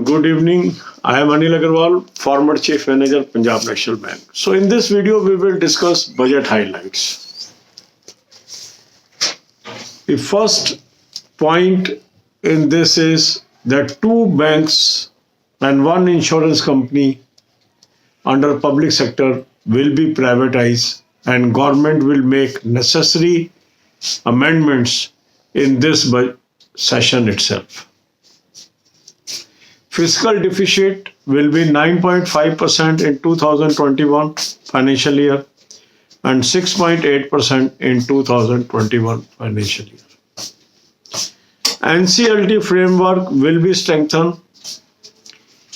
Good evening. I am Anil Agarwal, former Chief Manager, Punjab National Bank. So in this video, we will discuss budget highlights. The first point in this is that two banks and one insurance company under public sector will be privatized and government will make necessary amendments in this session itself. Fiscal deficit will be 9.5% in 2021 financial year and 6.8% in 2021 financial year. NCLT framework will be strengthened,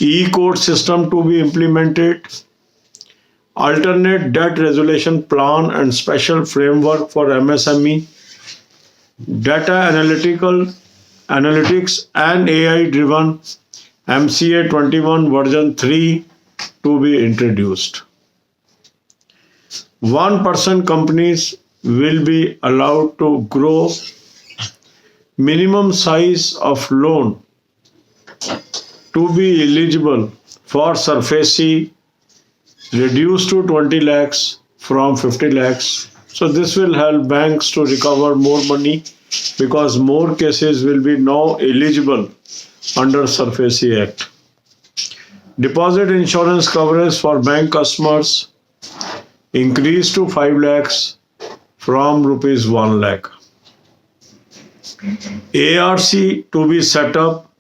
e-court system to be implemented, alternate debt resolution plan and special framework for MSME, data analytics and AI-driven MCA 21 version 3 to be introduced. 1% companies will be allowed to grow. Minimum size of loan to be eligible for SARFAESI reduced to 20 lakhs from 50 lakhs. So this will help banks to recover more money because more cases will be now eligible under SARFAESI Act. Deposit insurance coverage for bank customers increased to 5 lakhs from rupees 1 lakh. ARC to be set up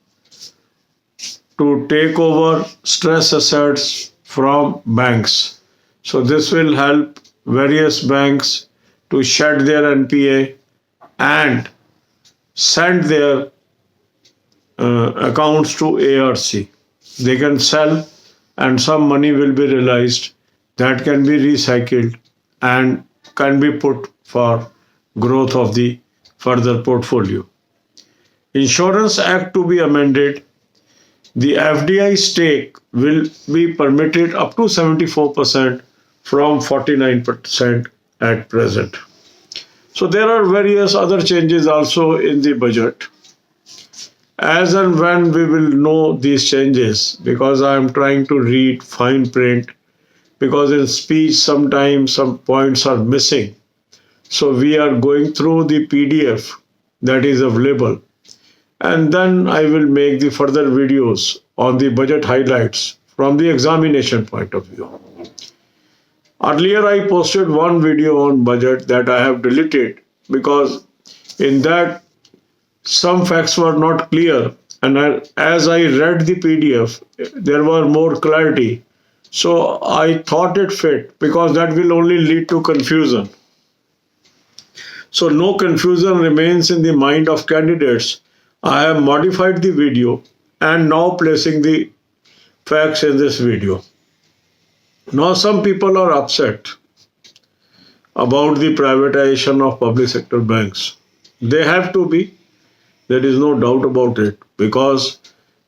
to take over stress assets from banks. So this will help various banks to shed their NPA and send their accounts to ARC. They can sell and some money will be realized that can be recycled and can be put for growth of the further portfolio. Insurance Act to be amended. The FDI stake will be permitted up to 74% from 49% at present. So there are various other changes also in the budget. As and when we will know these changes, because I am trying to read fine print, because in speech sometimes some points are missing. So we are going through the PDF that is available, and then I will make the further videos on the budget highlights from the examination point of view. Earlier I posted one video on budget that I have deleted because in that some facts were not clear, and as I read the PDF, there were more clarity. So I thought it fit because that will only lead to confusion. So no confusion remains in the mind of candidates. I have modified the video and now placing the facts in this video. Now some people are upset about the privatization of public sector banks. They have to be. There is no doubt about it, because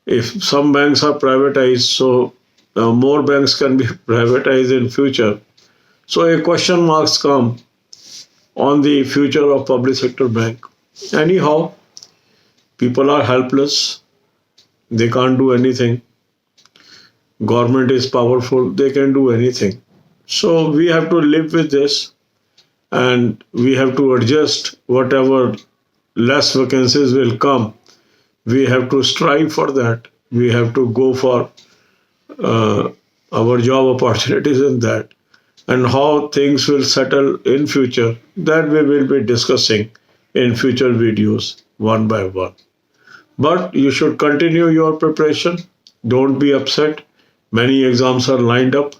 if some banks are privatized, so more banks can be privatized in future. So a question marks come on the future of public sector bank. Anyhow, people are helpless. They can't do anything. Government is powerful. They can do anything. So we have to live with this and we have to adjust whatever less vacancies will come. We have to strive for that. We have to go for our job opportunities in that, and how things will settle in future, that we will be discussing in future videos one by one. But you should continue your preparation. Don't be upset. Many exams are lined up,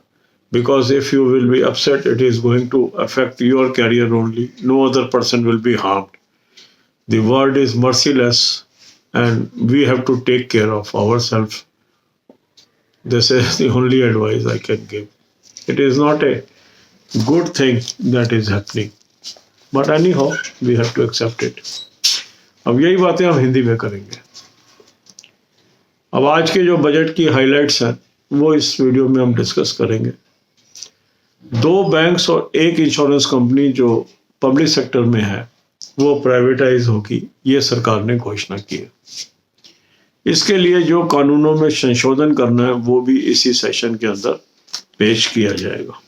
because if you will be upset, it is going to affect your career only. No other person will be harmed. The world is merciless and we have to take care of ourselves. This is the only advice I can give. It is not a good thing that is happening, but anyhow we have to accept it. अब यही बातें हम हिंदी में करेंगे. अब आज के जो बजट की हाइलाइट्स हैं वो इस वीडियो में हम डिस्कस करेंगे. 2 बैंक्स और 1 इंश्योरेंस कंपनी जो पब्लिक सेक्टर में है वो प्राइवेटाइज होगी, ये सरकार ने घोषणा की है. इसके लिए जो कानूनों में संशोधन करना है वो भी इसी सेशन के अंदर पेश किया जाएगा।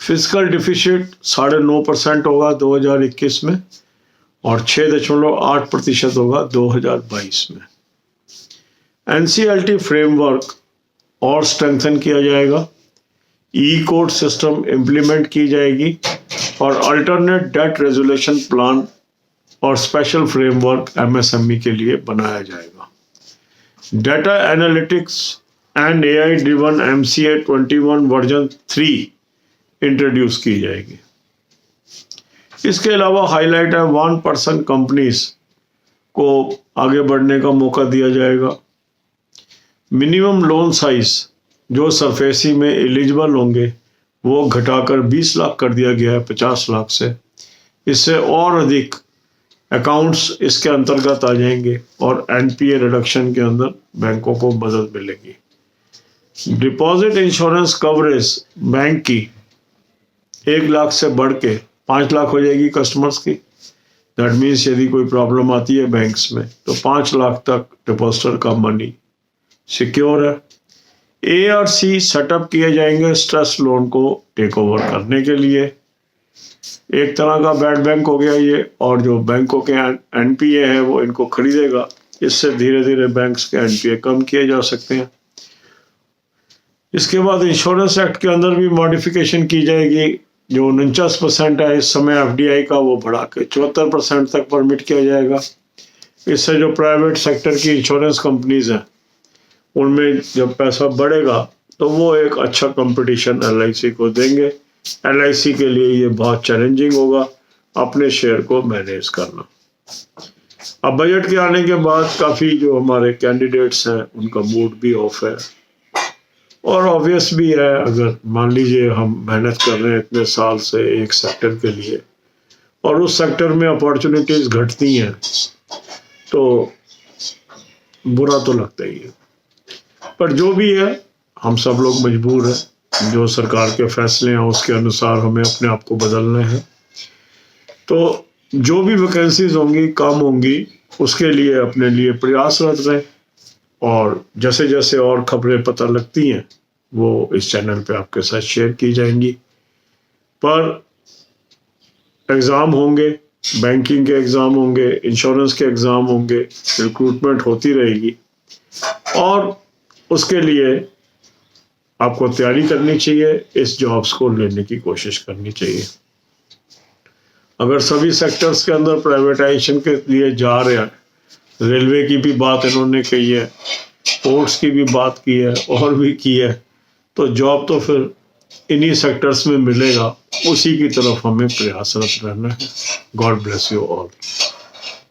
फिजिकल डिफिसिट 9.5% होगा 2021 में और 6.8% होगा 2022 में। NCLT फ्रेमवर्क और स्ट्रेंथन किया जाएगा, ई-कोर्ट सिस्टम इम्प्लीमेंट की जाएगी और अल्टरनेट डेट रेजोल्यूशन प्लान और स्पेशल फ्रेमवर्क MSME के लिए बनाया जाएगा। Data analytics and AI driven MCA 21 version 3 introduce की जाएगी। इसके अलावा हाईलाइट है 1% कंपनीज को आगे बढ़ने का मौका दिया जाएगा। मिनिमम लोन साइज जो सरफेसी में एलिजिबल होंगे वो घटाकर 20 लाख कर दिया गया है 50 लाख से। इससे और अधिक अकाउंट्स इसके अंतर्गत आ जाएंगे और NPA रिडक्शन के अंदर बैंकों को मदद मिलेगी। डिपॉजिट इंश्योरेंस कवरेज बैंक की 1 लाख से बढ़ के 5 लाख हो जाएगी कस्टमर्स की। दैट मीन्स यदि कोई प्रॉब्लम आती है बैंक्स में तो 5 लाख तक डिपॉजिटर का मनी सिक्योर है। ARC सेटअप किए जाएंगे स्ट्रेस लोन को टेक ओवर करने के लिए। एक तरह का बैड बैंक हो गया ये, और जो बैंकों के NPA है वो इनको खरीदेगा। इससे धीरे धीरे बैंक्स के NPA कम किए जा सकते हैं। इसके बाद इंश्योरेंस एक्ट के अंदर भी मॉडिफिकेशन की जाएगी। जो 49% है इस समय FDI का, वो बढ़ा के 74% तक परमिट किया जाएगा। इससे जो प्राइवेट सेक्टर की इंश्योरेंस कंपनीज हैं उनमें जब पैसा बढ़ेगा तो वो एक अच्छा कंपटीशन LIC को देंगे। LIC के लिए ये बहुत चैलेंजिंग होगा अपने शेयर को मैनेज करना। अब बजट के आने के बाद काफ़ी जो हमारे कैंडिडेट्स हैं उनका मूड भी ऑफ है, और ऑब्वियस भी है। अगर मान लीजिए हम मेहनत कर रहे हैं इतने साल से एक सेक्टर के लिए और उस सेक्टर में अपॉर्चुनिटीज़ घटती हैं तो बुरा तो लगता ही है। पर जो भी है हम सब लोग मजबूर हैं, जो सरकार के फैसले हैं उसके अनुसार हमें अपने आप को बदलना है। तो जो भी वैकेंसीज होंगी कम होंगी उसके लिए अपने लिए प्रयासरत रहें, और जैसे जैसे और खबरें पता लगती हैं वो इस चैनल पे आपके साथ शेयर की जाएंगी। पर एग्ज़ाम होंगे, बैंकिंग के एग्ज़ाम होंगे, इंश्योरेंस के एग्ज़ाम होंगे, रिक्रूटमेंट होती रहेगी और उसके लिए आपको तैयारी करनी चाहिए, इस जॉब्स को लेने की कोशिश करनी चाहिए। अगर सभी सेक्टर्स के अंदर प्राइवेटाइजेशन के लिए जा रहे हैं, रेलवे की भी बात इन्होंने कही है, पोर्ट्स की भी बात की है और भी की है, तो जॉब तो फिर इन्हीं सेक्टर्स में मिलेगा। उसी की तरफ हमें प्रयासरत रहना है। God bless you all.